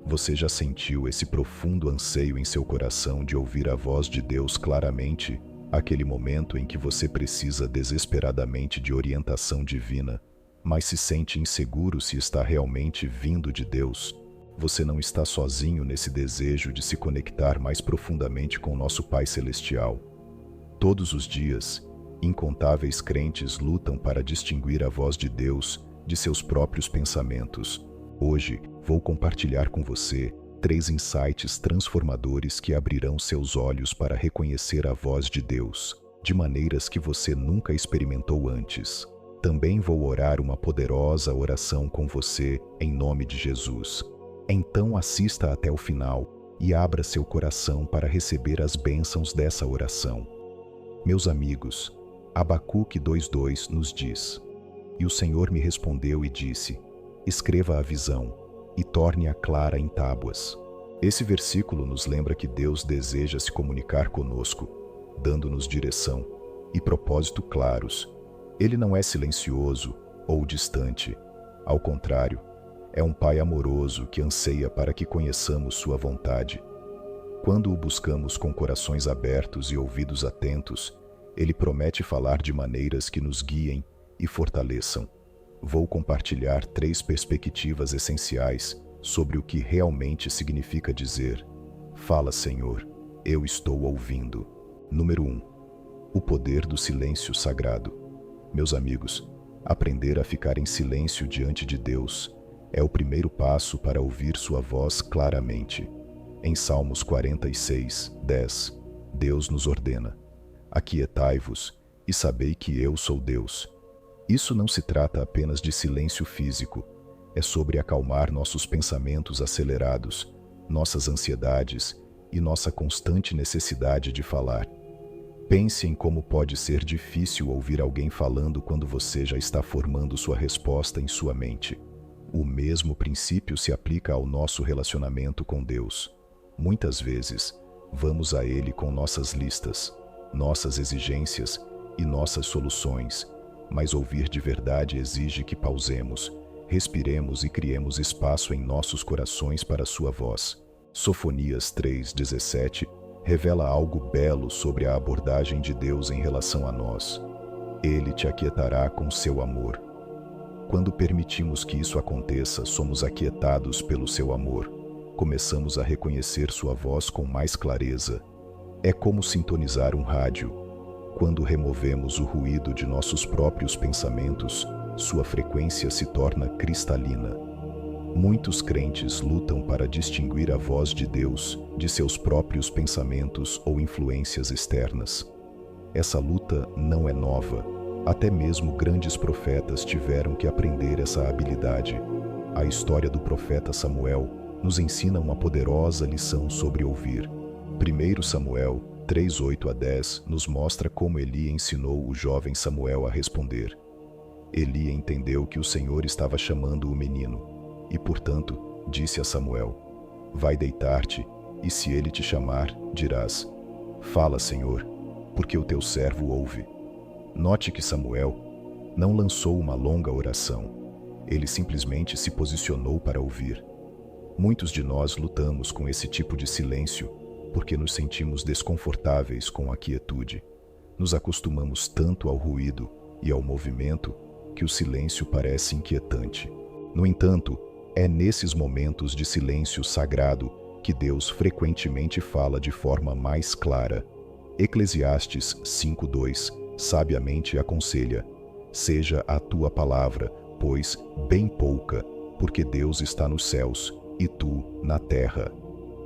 Você já sentiu esse profundo anseio em seu coração de ouvir a voz de Deus claramente? Aquele momento em que você precisa desesperadamente de orientação divina, mas se sente inseguro se está realmente vindo de Deus? Você não está sozinho nesse desejo de se conectar mais profundamente com nosso Pai Celestial. Todos os dias, incontáveis crentes lutam para distinguir a voz de Deus de seus próprios pensamentos. Hoje, vou compartilhar com você 3 insights transformadores que abrirão seus olhos para reconhecer a voz de Deus, de maneiras que você nunca experimentou antes. Também vou orar uma poderosa oração com você, em nome de Jesus. Então assista até o final e abra seu coração para receber as bênçãos dessa oração. Meus amigos, Abacuque 2:2 nos diz: E o Senhor me respondeu e disse: Escreva a visão e torne-a clara em tábuas. Esse versículo nos lembra que Deus deseja se comunicar conosco, dando-nos direção e propósito claros. Ele não é silencioso ou distante. Ao contrário, é um Pai amoroso que anseia para que conheçamos sua vontade. Quando o buscamos com corações abertos e ouvidos atentos, Ele promete falar de maneiras que nos guiem e fortaleçam. Vou compartilhar 3 perspectivas essenciais sobre o que realmente significa dizer: Fala, Senhor, eu estou ouvindo. Número 1. O poder do silêncio sagrado. Meus amigos, aprender a ficar em silêncio diante de Deus é o primeiro passo para ouvir sua voz claramente. Em Salmos 46:10, Deus nos ordena: Aquietai-vos e sabei que eu sou Deus. Isso não se trata apenas de silêncio físico, é sobre acalmar nossos pensamentos acelerados, nossas ansiedades e nossa constante necessidade de falar. Pense em como pode ser difícil ouvir alguém falando quando você já está formando sua resposta em sua mente. O mesmo princípio se aplica ao nosso relacionamento com Deus. Muitas vezes, vamos a Ele com nossas listas, nossas exigências e nossas soluções, mas ouvir de verdade exige que pausemos, respiremos e criemos espaço em nossos corações para sua voz. Sofonias 3:17 revela algo belo sobre a abordagem de Deus em relação a nós. Ele te aquietará com seu amor. Quando permitimos que isso aconteça, somos aquietados pelo seu amor. Começamos a reconhecer sua voz com mais clareza. É como sintonizar um rádio. Quando removemos o ruído de nossos próprios pensamentos, sua frequência se torna cristalina. Muitos crentes lutam para distinguir a voz de Deus de seus próprios pensamentos ou influências externas. Essa luta não é nova. Até mesmo grandes profetas tiveram que aprender essa habilidade. A história do profeta Samuel nos ensina uma poderosa lição sobre ouvir. 1 Samuel 3:8-10 nos mostra como Eli ensinou o jovem Samuel a responder. Eli entendeu que o Senhor estava chamando o menino e, portanto, disse a Samuel: Vai deitar-te, e se ele te chamar, dirás: Fala, Senhor, porque o teu servo ouve. Note que Samuel não lançou uma longa oração. Ele simplesmente se posicionou para ouvir. Muitos de nós lutamos com esse tipo de silêncio porque nos sentimos desconfortáveis com a quietude. Nos acostumamos tanto ao ruído e ao movimento que o silêncio parece inquietante. No entanto, é nesses momentos de silêncio sagrado que Deus frequentemente fala de forma mais clara. Eclesiastes 5:2 sabiamente aconselha: Seja a tua palavra, pois, bem pouca, porque Deus está nos céus e tu na terra.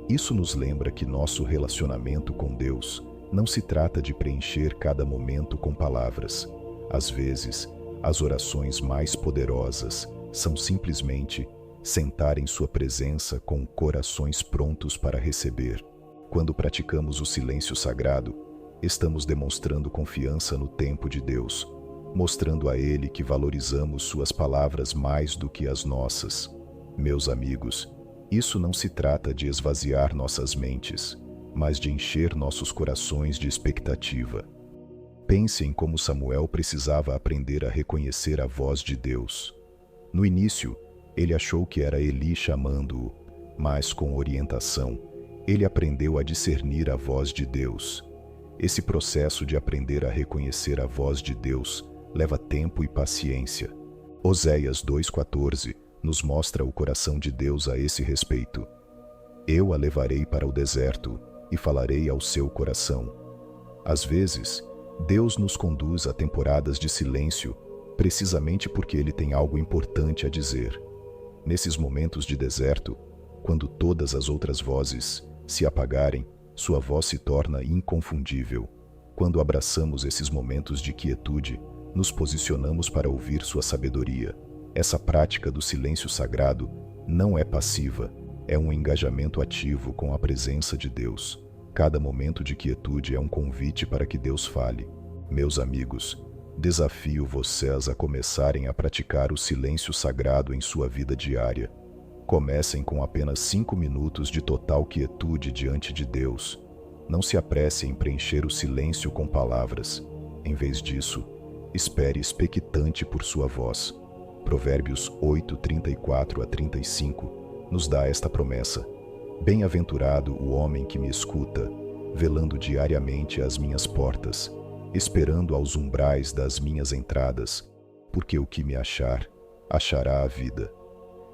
Isso nos lembra que nosso relacionamento com Deus não se trata de preencher cada momento com palavras. Às vezes, as orações mais poderosas são simplesmente sentar em sua presença com corações prontos para receber. Quando praticamos o silêncio sagrado, estamos demonstrando confiança no tempo de Deus, mostrando a Ele que valorizamos suas palavras mais do que as nossas. Meus amigos, isso não se trata de esvaziar nossas mentes, mas de encher nossos corações de expectativa. Pense em como Samuel precisava aprender a reconhecer a voz de Deus. No início, ele achou que era Eli chamando-o, mas com orientação, ele aprendeu a discernir a voz de Deus. Esse processo de aprender a reconhecer a voz de Deus leva tempo e paciência. Oséias 2,14 nos mostra o coração de Deus a esse respeito. Eu a levarei para o deserto e falarei ao seu coração. Às vezes, Deus nos conduz a temporadas de silêncio, precisamente porque Ele tem algo importante a dizer. Nesses momentos de deserto, quando todas as outras vozes se apagarem, sua voz se torna inconfundível. Quando abraçamos esses momentos de quietude, nos posicionamos para ouvir sua sabedoria. Essa prática do silêncio sagrado não é passiva, é um engajamento ativo com a presença de Deus. Cada momento de quietude é um convite para que Deus fale. Meus amigos, desafio vocês a começarem a praticar o silêncio sagrado em sua vida diária. Comecem com apenas 5 minutos de total quietude diante de Deus. Não se apresse em preencher o silêncio com palavras. Em vez disso, espere expectante por sua voz. Provérbios 8:34-35 nos dá esta promessa. Bem-aventurado o homem que me escuta, velando diariamente às minhas portas, esperando aos umbrais das minhas entradas, porque o que me achar, achará a vida.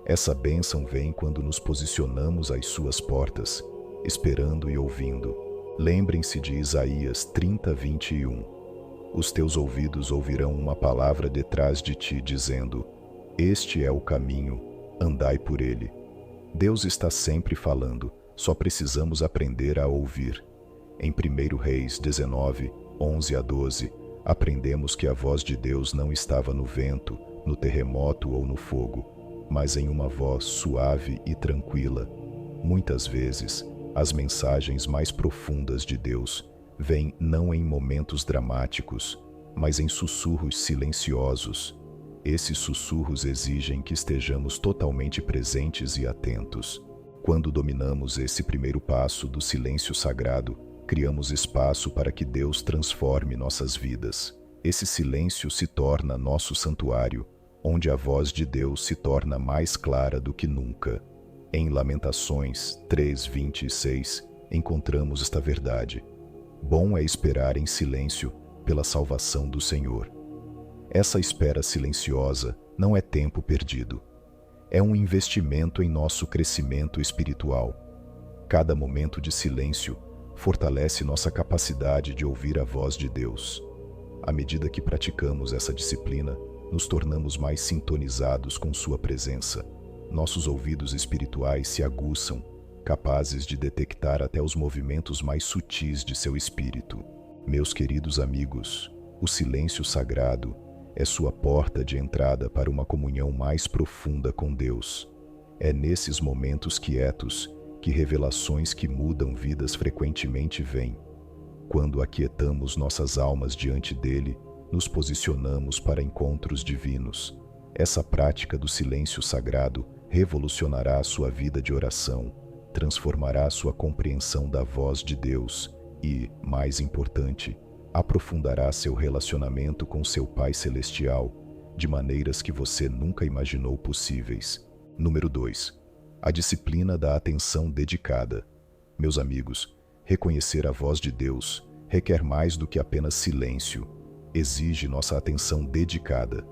Essa bênção vem quando nos posicionamos às suas portas, esperando e ouvindo. Lembrem-se de Isaías 30:21. Os teus ouvidos ouvirão uma palavra detrás de ti dizendo: este é o caminho, andai por ele. Deus está sempre falando, só precisamos aprender a ouvir. Em 1 Reis 19:11-12, aprendemos que a voz de Deus não estava no vento, no terremoto ou no fogo, mas em uma voz suave e tranquila. Muitas vezes, as mensagens mais profundas de Deus vêm não em momentos dramáticos, mas em sussurros silenciosos. Esses sussurros exigem que estejamos totalmente presentes e atentos. Quando dominamos esse primeiro passo do silêncio sagrado, criamos espaço para que Deus transforme nossas vidas. Esse silêncio se torna nosso santuário, onde a voz de Deus se torna mais clara do que nunca. Em Lamentações 3:26, encontramos esta verdade. Bom é esperar em silêncio pela salvação do Senhor. Essa espera silenciosa não é tempo perdido. É um investimento em nosso crescimento espiritual. Cada momento de silêncio fortalece nossa capacidade de ouvir a voz de Deus. À medida que praticamos essa disciplina, nos tornamos mais sintonizados com sua presença. Nossos ouvidos espirituais se aguçam, capazes de detectar até os movimentos mais sutis de seu espírito. Meus queridos amigos, o silêncio sagrado é sua porta de entrada para uma comunhão mais profunda com Deus. É nesses momentos quietos que revelações que mudam vidas frequentemente vêm. Quando aquietamos nossas almas diante dele, nos posicionamos para encontros divinos. Essa prática do silêncio sagrado revolucionará a sua vida de oração, transformará sua compreensão da voz de Deus e, mais importante, aprofundará seu relacionamento com seu Pai Celestial de maneiras que você nunca imaginou possíveis. Número 2. A disciplina da atenção dedicada. Meus amigos, reconhecer a voz de Deus requer mais do que apenas silêncio. Exige nossa atenção dedicada.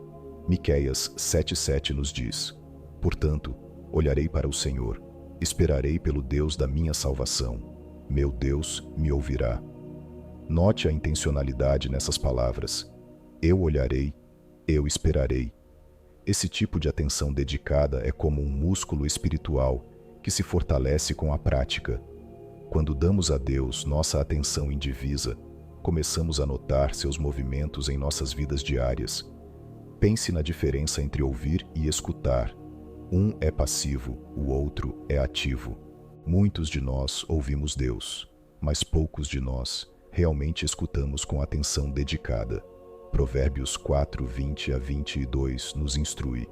Miqueias 7:7 nos diz: portanto, olharei para o Senhor, esperarei pelo Deus da minha salvação. Meu Deus me ouvirá. Note a intencionalidade nessas palavras. Eu olharei, eu esperarei. Esse tipo de atenção dedicada é como um músculo espiritual que se fortalece com a prática. Quando damos a Deus nossa atenção indivisa, começamos a notar seus movimentos em nossas vidas diárias. Pense na diferença entre ouvir e escutar. Um é passivo, o outro é ativo. Muitos de nós ouvimos Deus, mas poucos de nós realmente escutamos com atenção dedicada. Provérbios 4:20-22 nos instrui: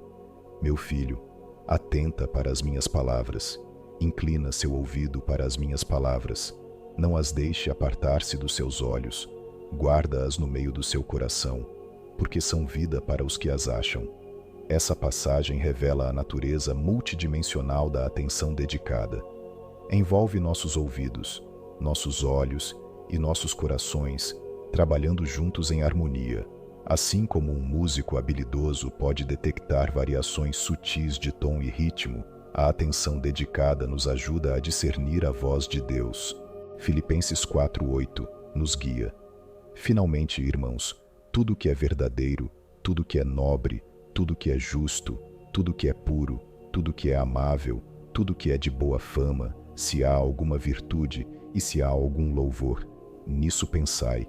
meu filho, atenta para as minhas palavras, inclina seu ouvido para as minhas palavras, não as deixe apartar-se dos seus olhos, guarda-as no meio do seu coração, porque são vida para os que as acham. Essa passagem revela a natureza multidimensional da atenção dedicada. Envolve nossos ouvidos, nossos olhos e nossos corações, trabalhando juntos em harmonia. Assim como um músico habilidoso pode detectar variações sutis de tom e ritmo, a atenção dedicada nos ajuda a discernir a voz de Deus. Filipenses 4:8 nos guia. Finalmente, irmãos, tudo que é verdadeiro, tudo que é nobre, tudo que é justo, tudo que é puro, tudo que é amável, tudo que é de boa fama, se há alguma virtude e se há algum louvor, nisso pensai.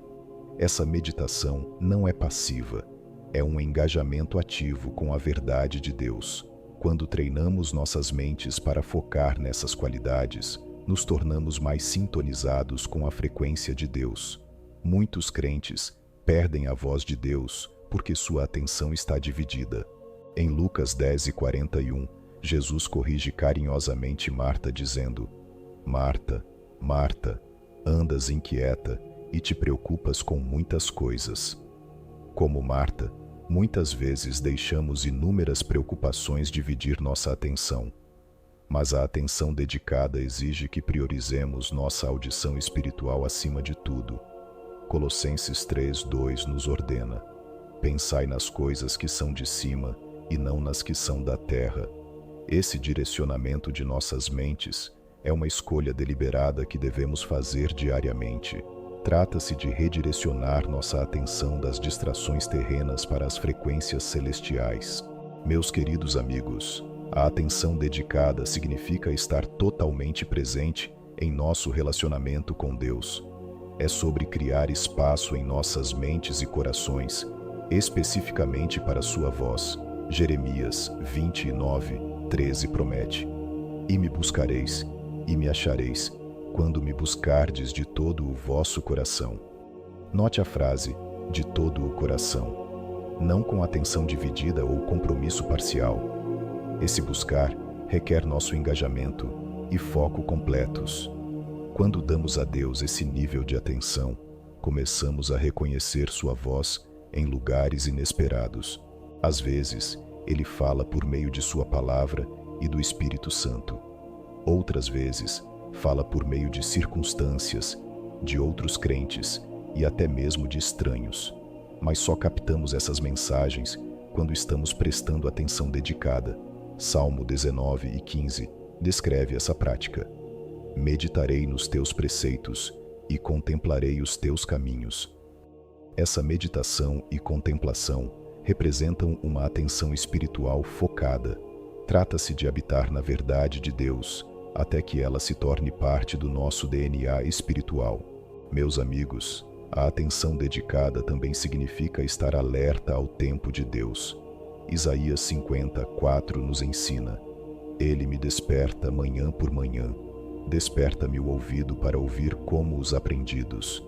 Essa meditação não é passiva, é um engajamento ativo com a verdade de Deus. Quando treinamos nossas mentes para focar nessas qualidades, nos tornamos mais sintonizados com a frequência de Deus. Muitos crentes perdem a voz de Deus porque sua atenção está dividida. Em Lucas 10:41, Jesus corrige carinhosamente Marta dizendo: Marta, Marta, andas inquieta e te preocupas com muitas coisas. Como Marta, muitas vezes deixamos inúmeras preocupações dividir nossa atenção. Mas a atenção dedicada exige que priorizemos nossa audição espiritual acima de tudo. Colossenses 3:2 nos ordena: pensai nas coisas que são de cima e não nas que são da terra. Esse direcionamento de nossas mentes é uma escolha deliberada que devemos fazer diariamente. Trata-se de redirecionar nossa atenção das distrações terrenas para as frequências celestiais. Meus queridos amigos, a atenção dedicada significa estar totalmente presente em nosso relacionamento com Deus. É sobre criar espaço em nossas mentes e corações, especificamente para sua voz. Jeremias 29:13 promete: E me buscareis, e me achareis, quando me buscardes de todo o vosso coração. Note a frase, de todo o coração, não com atenção dividida ou compromisso parcial. Esse buscar requer nosso engajamento e foco completos. Quando damos a Deus esse nível de atenção, começamos a reconhecer sua voz em lugares inesperados. Às vezes, Ele fala por meio de sua palavra e do Espírito Santo. Outras vezes, fala por meio de circunstâncias, de outros crentes e até mesmo de estranhos. Mas só captamos essas mensagens quando estamos prestando atenção dedicada. Salmo 19:15 descreve essa prática. Meditarei nos teus preceitos e contemplarei os teus caminhos. Essa meditação e contemplação representam uma atenção espiritual focada. Trata-se de habitar na verdade de Deus, até que ela se torne parte do nosso DNA espiritual. Meus amigos, a atenção dedicada também significa estar alerta ao tempo de Deus. Isaías 50:4 nos ensina: Ele me desperta manhã por manhã, desperta-me o ouvido para ouvir como os aprendidos.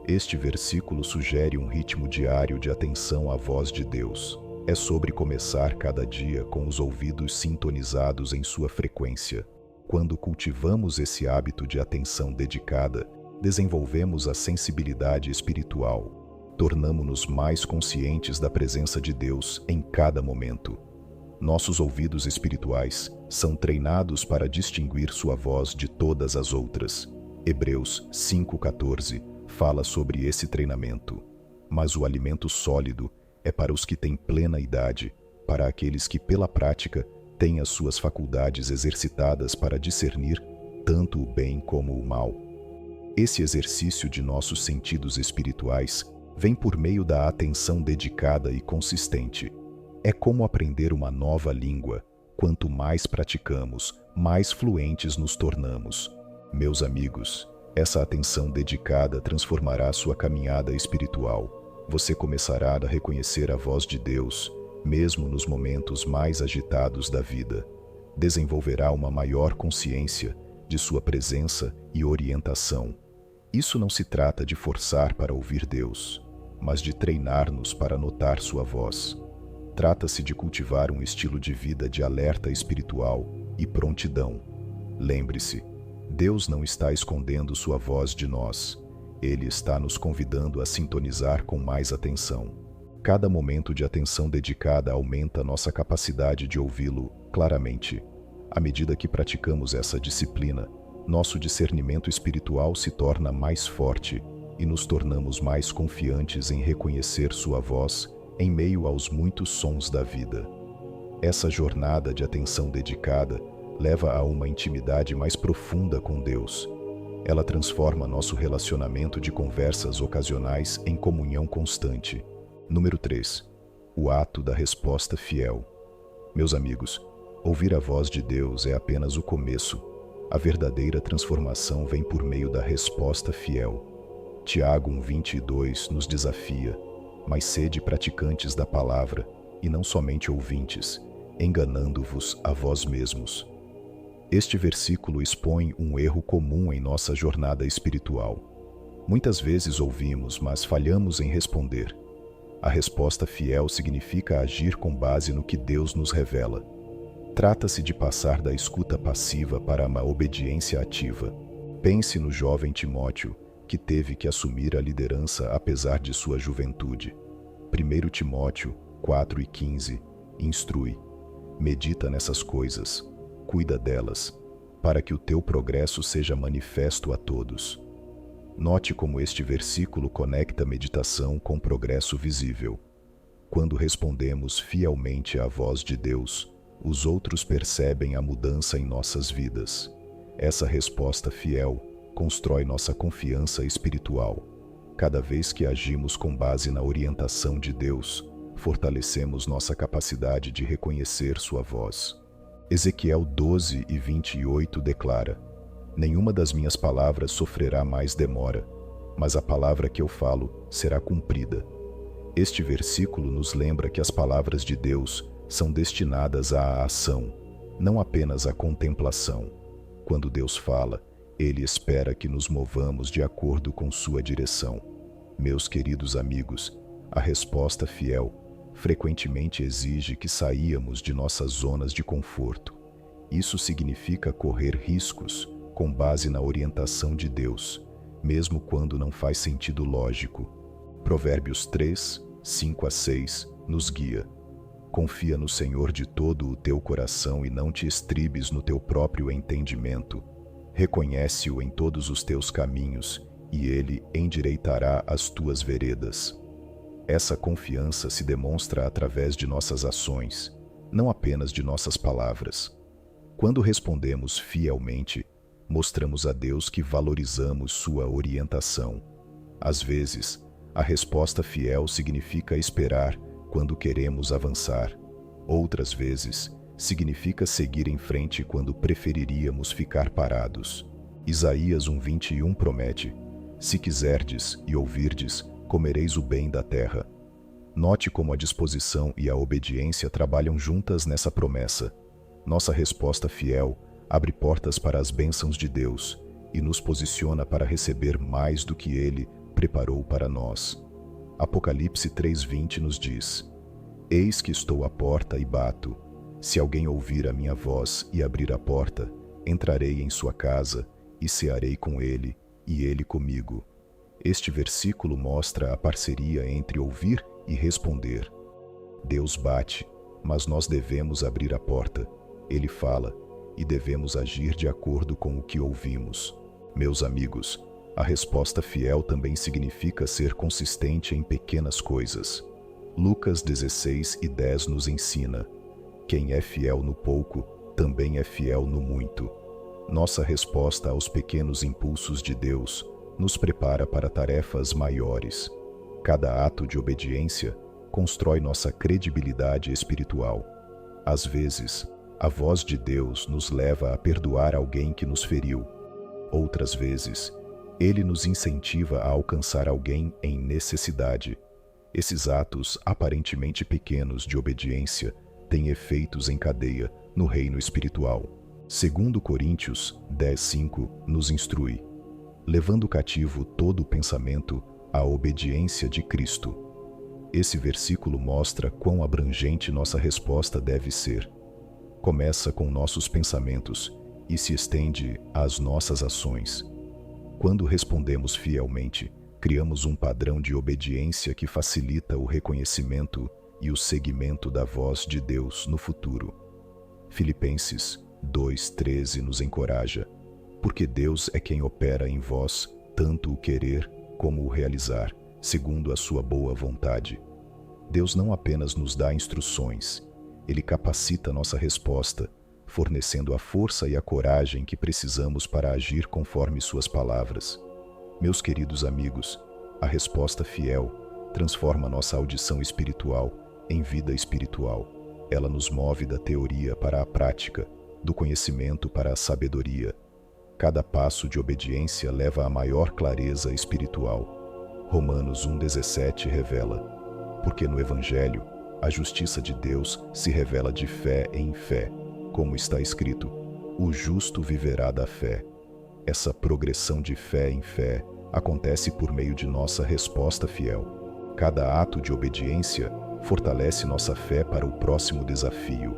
Este versículo sugere um ritmo diário de atenção à voz de Deus. É sobre começar cada dia com os ouvidos sintonizados em sua frequência. Quando cultivamos esse hábito de atenção dedicada, desenvolvemos a sensibilidade espiritual. Tornamo-nos mais conscientes da presença de Deus em cada momento. Nossos ouvidos espirituais são treinados para distinguir sua voz de todas as outras. Hebreus 5:14 fala sobre esse treinamento. Mas o alimento sólido é para os que têm plena idade, para aqueles que, pela prática, têm as suas faculdades exercitadas para discernir tanto o bem como o mal. Esse exercício de nossos sentidos espirituais vem por meio da atenção dedicada e consistente. É como aprender uma nova língua. Quanto mais praticamos, mais fluentes nos tornamos. Meus amigos, essa atenção dedicada transformará sua caminhada espiritual. Você começará a reconhecer a voz de Deus, mesmo nos momentos mais agitados da vida. Desenvolverá uma maior consciência de sua presença e orientação. Isso não se trata de forçar para ouvir Deus, mas de treinar-nos para notar sua voz. Trata-se de cultivar um estilo de vida de alerta espiritual e prontidão. Lembre-se, Deus não está escondendo sua voz de nós. Ele está nos convidando a sintonizar com mais atenção. Cada momento de atenção dedicada aumenta nossa capacidade de ouvi-lo claramente. À medida que praticamos essa disciplina, nosso discernimento espiritual se torna mais forte e nos tornamos mais confiantes em reconhecer sua voz em meio aos muitos sons da vida. Essa jornada de atenção dedicada leva a uma intimidade mais profunda com Deus. Ela transforma nosso relacionamento de conversas ocasionais em comunhão constante. Número 3. O ato da resposta fiel. Meus amigos, ouvir a voz de Deus é apenas o começo. A verdadeira transformação vem por meio da resposta fiel. Tiago 1:22 nos desafia: mas sede praticantes da palavra, e não somente ouvintes, enganando-vos a vós mesmos. Este versículo expõe um erro comum em nossa jornada espiritual. Muitas vezes ouvimos, mas falhamos em responder. A resposta fiel significa agir com base no que Deus nos revela. Trata-se de passar da escuta passiva para uma obediência ativa. Pense no jovem Timóteo, que teve que assumir a liderança apesar de sua juventude. 1 Timóteo 4:15 instrui: medita nessas coisas, cuida delas, para que o teu progresso seja manifesto a todos. Note como este versículo conecta meditação com progresso visível. Quando respondemos fielmente à voz de Deus, os outros percebem a mudança em nossas vidas. Essa resposta fiel constrói nossa confiança espiritual. Cada vez que agimos com base na orientação de Deus, fortalecemos nossa capacidade de reconhecer sua voz. Ezequiel 12:28 declara: nenhuma das minhas palavras sofrerá mais demora, mas a palavra que eu falo será cumprida. Este versículo nos lembra que as palavras de Deus são destinadas à ação, não apenas à contemplação. Quando Deus fala, Ele espera que nos movamos de acordo com sua direção. Meus queridos amigos, a resposta fiel frequentemente exige que saíamos de nossas zonas de conforto. Isso significa correr riscos com base na orientação de Deus, mesmo quando não faz sentido lógico. Provérbios 3:5-6 nos guia. Confia no Senhor de todo o teu coração e não te estribes no teu próprio entendimento. Reconhece-o em todos os teus caminhos, e ele endireitará as tuas veredas. Essa confiança se demonstra através de nossas ações, não apenas de nossas palavras. Quando respondemos fielmente, mostramos a Deus que valorizamos sua orientação. Às vezes, a resposta fiel significa esperar quando queremos avançar. Outras vezes, significa seguir em frente quando preferiríamos ficar parados. Isaías 1:21 promete: se quiserdes e ouvirdes, comereis o bem da terra. Note como a disposição e a obediência trabalham juntas nessa promessa. Nossa resposta fiel abre portas para as bênçãos de Deus e nos posiciona para receber mais do que Ele preparou para nós. Apocalipse 3:20 nos diz: eis que estou à porta e bato. Se alguém ouvir a minha voz e abrir a porta, entrarei em sua casa e cearei com ele e ele comigo. Este versículo mostra a parceria entre ouvir e responder. Deus bate, mas nós devemos abrir a porta. Ele fala, e devemos agir de acordo com o que ouvimos. Meus amigos, a resposta fiel também significa ser consistente em pequenas coisas. Lucas 16:10 nos ensina: quem é fiel no pouco, também é fiel no muito. Nossa resposta aos pequenos impulsos de Deus nos prepara para tarefas maiores. Cada ato de obediência constrói nossa credibilidade espiritual. Às vezes, a voz de Deus nos leva a perdoar alguém que nos feriu. Outras vezes, Ele nos incentiva a alcançar alguém em necessidade. Esses atos aparentemente pequenos de obediência têm efeitos em cadeia no reino espiritual. 2 Coríntios 10:5 nos instrui: levando cativo todo o pensamento à obediência de Cristo. Esse versículo mostra quão abrangente nossa resposta deve ser. Começa com nossos pensamentos e se estende às nossas ações. Quando respondemos fielmente, Criamos um padrão de obediência que facilita o reconhecimento e o seguimento da voz de Deus no futuro. Filipenses 2:13 nos encoraja, porque Deus é quem opera em vós tanto o querer como o realizar, segundo a sua boa vontade. Deus não apenas nos dá instruções, Ele capacita nossa resposta, fornecendo a força e a coragem que precisamos para agir conforme suas palavras. Meus queridos amigos, a resposta fiel transforma nossa audição espiritual em vida espiritual. Ela nos move da teoria para a prática, do conhecimento para a sabedoria. Cada passo de obediência leva a maior clareza espiritual. Romanos 1,17 revela: porque no Evangelho, a justiça de Deus se revela de fé em fé, como está escrito: o justo viverá da fé. Essa progressão de fé em fé acontece por meio de nossa resposta fiel. Cada ato de obediência fortalece nossa fé para o próximo desafio.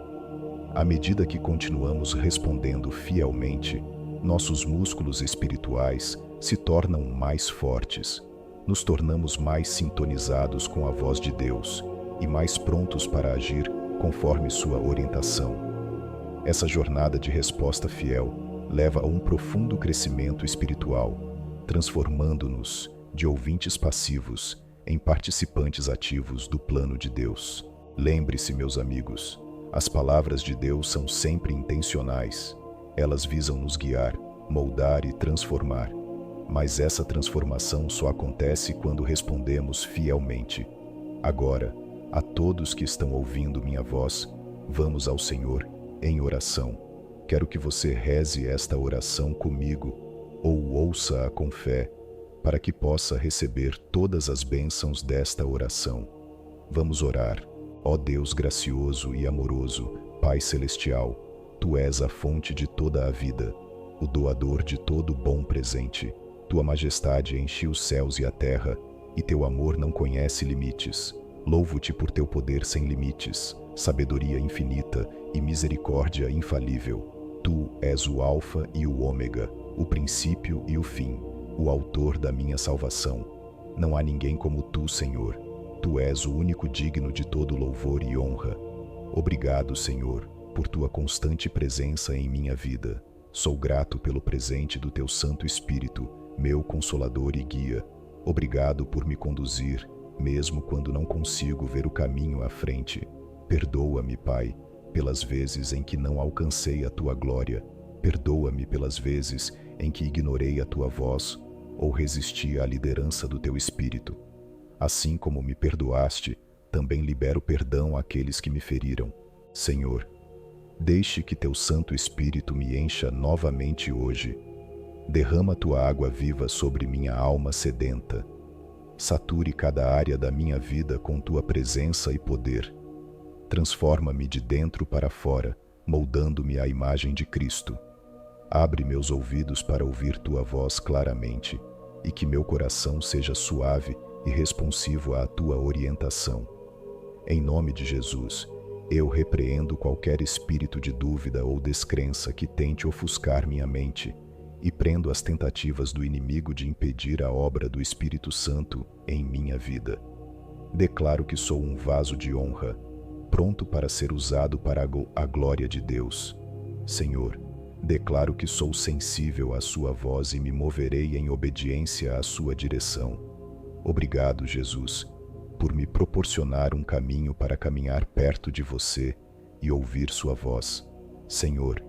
À medida que continuamos respondendo fielmente, nossos músculos espirituais se tornam mais fortes. Nos tornamos mais sintonizados com a voz de Deus e mais prontos para agir conforme sua orientação. Essa jornada de resposta fiel leva a um profundo crescimento espiritual, transformando-nos de ouvintes passivos em participantes ativos do plano de Deus. Lembre-se, meus amigos, as palavras de Deus são sempre intencionais. Elas visam nos guiar, moldar e transformar. Mas essa transformação só acontece quando respondemos fielmente. Agora, a todos que estão ouvindo minha voz, vamos ao Senhor em oração. Quero que você reze esta oração comigo, ou ouça-a com fé, para que possa receber todas as bênçãos desta oração. Vamos orar. Ó Deus gracioso e amoroso, Pai celestial, Tu és a fonte de toda a vida, o doador de todo bom presente. Tua majestade enche os céus e a terra, e Teu amor não conhece limites. Louvo-te por Teu poder sem limites, sabedoria infinita e misericórdia infalível. Tu és o Alfa e o Ômega, o princípio e o fim, o autor da minha salvação. Não há ninguém como Tu, Senhor. Tu és o único digno de todo louvor e honra. Obrigado, Senhor, por Tua constante presença em minha vida. Sou grato pelo presente do Teu Santo Espírito, meu Consolador e Guia. Obrigado por me conduzir, mesmo quando não consigo ver o caminho à frente. Perdoa-me, Pai, pelas vezes em que não alcancei a Tua glória. Perdoa-me pelas vezes em que ignorei a Tua voz ou resisti à liderança do Teu Espírito. Assim como me perdoaste, também libero perdão àqueles que me feriram. Senhor, deixe que Teu Santo Espírito me encha novamente hoje. Derrama Tua água viva sobre minha alma sedenta. Sature cada área da minha vida com Tua presença e poder. Transforma-me de dentro para fora, moldando-me à imagem de Cristo. Abre meus ouvidos para ouvir Tua voz claramente, e que meu coração seja suave e responsivo à Tua orientação. Em nome de Jesus, eu repreendo qualquer espírito de dúvida ou descrença que tente ofuscar minha mente e prendo as tentativas do inimigo de impedir a obra do Espírito Santo em minha vida. Declaro que sou um vaso de honra, pronto para ser usado para a glória de Deus. Senhor, declaro que sou sensível à Sua voz e me moverei em obediência à Sua direção. Obrigado, Jesus, por me proporcionar um caminho para caminhar perto de Você e ouvir Sua voz. Senhor,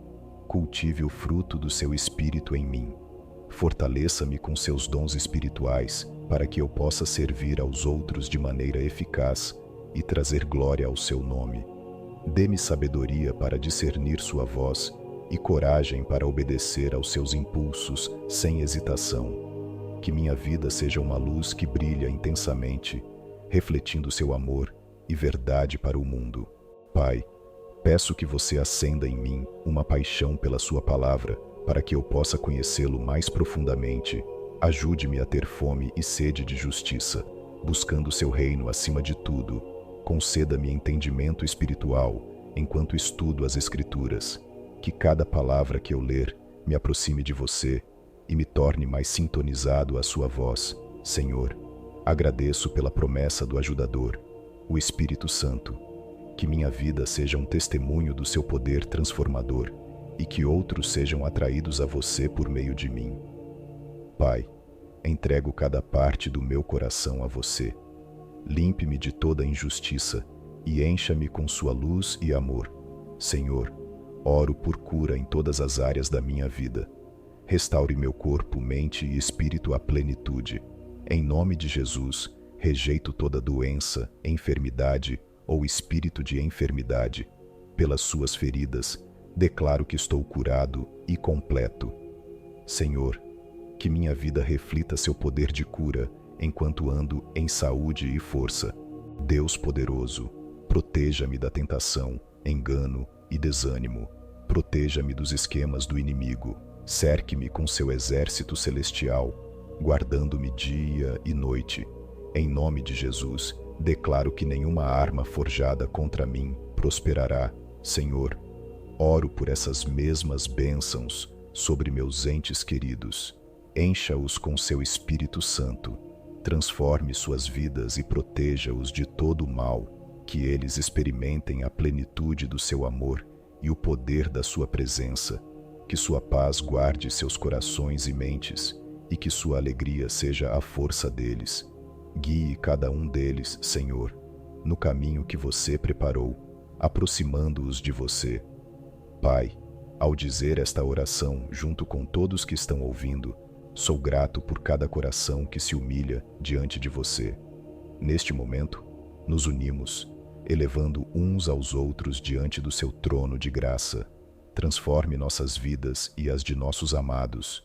cultive o fruto do Seu Espírito em mim. Fortaleça-me com Seus dons espirituais, para que eu possa servir aos outros de maneira eficaz e trazer glória ao Seu nome. Dê-me sabedoria para discernir Sua voz e coragem para obedecer aos Seus impulsos sem hesitação. Que minha vida seja uma luz que brilha intensamente, refletindo Seu amor e verdade para o mundo. Pai, peço que Você acenda em mim uma paixão pela Sua palavra, para que eu possa conhecê-lo mais profundamente. Ajude-me a ter fome e sede de justiça, buscando Seu reino acima de tudo. Conceda-me entendimento espiritual enquanto estudo as Escrituras. Que cada palavra que eu ler me aproxime de Você e me torne mais sintonizado à Sua voz. Senhor, agradeço pela promessa do ajudador, o Espírito Santo, que minha vida seja um testemunho do seu poder transformador e que outros sejam atraídos a você por meio de mim. Pai, entrego cada parte do meu coração a você. Limpe-me de toda injustiça e encha-me com sua luz e amor. Senhor, oro por cura em todas as áreas da minha vida. Restaure meu corpo, mente e espírito à plenitude. Em nome de Jesus, rejeito toda doença, enfermidade ou espírito de enfermidade. Pelas suas feridas, declaro que estou curado e completo. Senhor, que minha vida reflita seu poder de cura enquanto ando em saúde e força. Deus poderoso, proteja-me da tentação, engano e desânimo. Proteja-me dos esquemas do inimigo. Cerque-me com seu exército celestial, guardando-me dia e noite. Em nome de Jesus, declaro que nenhuma arma forjada contra mim prosperará. Senhor, oro por essas mesmas bênçãos sobre meus entes queridos. Encha-os com seu Espírito Santo. Transforme suas vidas e proteja-os de todo o mal. Que eles experimentem a plenitude do seu amor e o poder da sua presença. Que sua paz guarde seus corações e mentes, e que sua alegria seja a força deles. Guie cada um deles, Senhor, no caminho que você preparou, aproximando-os de você. Pai, ao dizer esta oração junto com todos que estão ouvindo, sou grato por cada coração que se humilha diante de você. Neste momento, nos unimos, elevando uns aos outros diante do seu trono de graça. Transforme nossas vidas e as de nossos amados,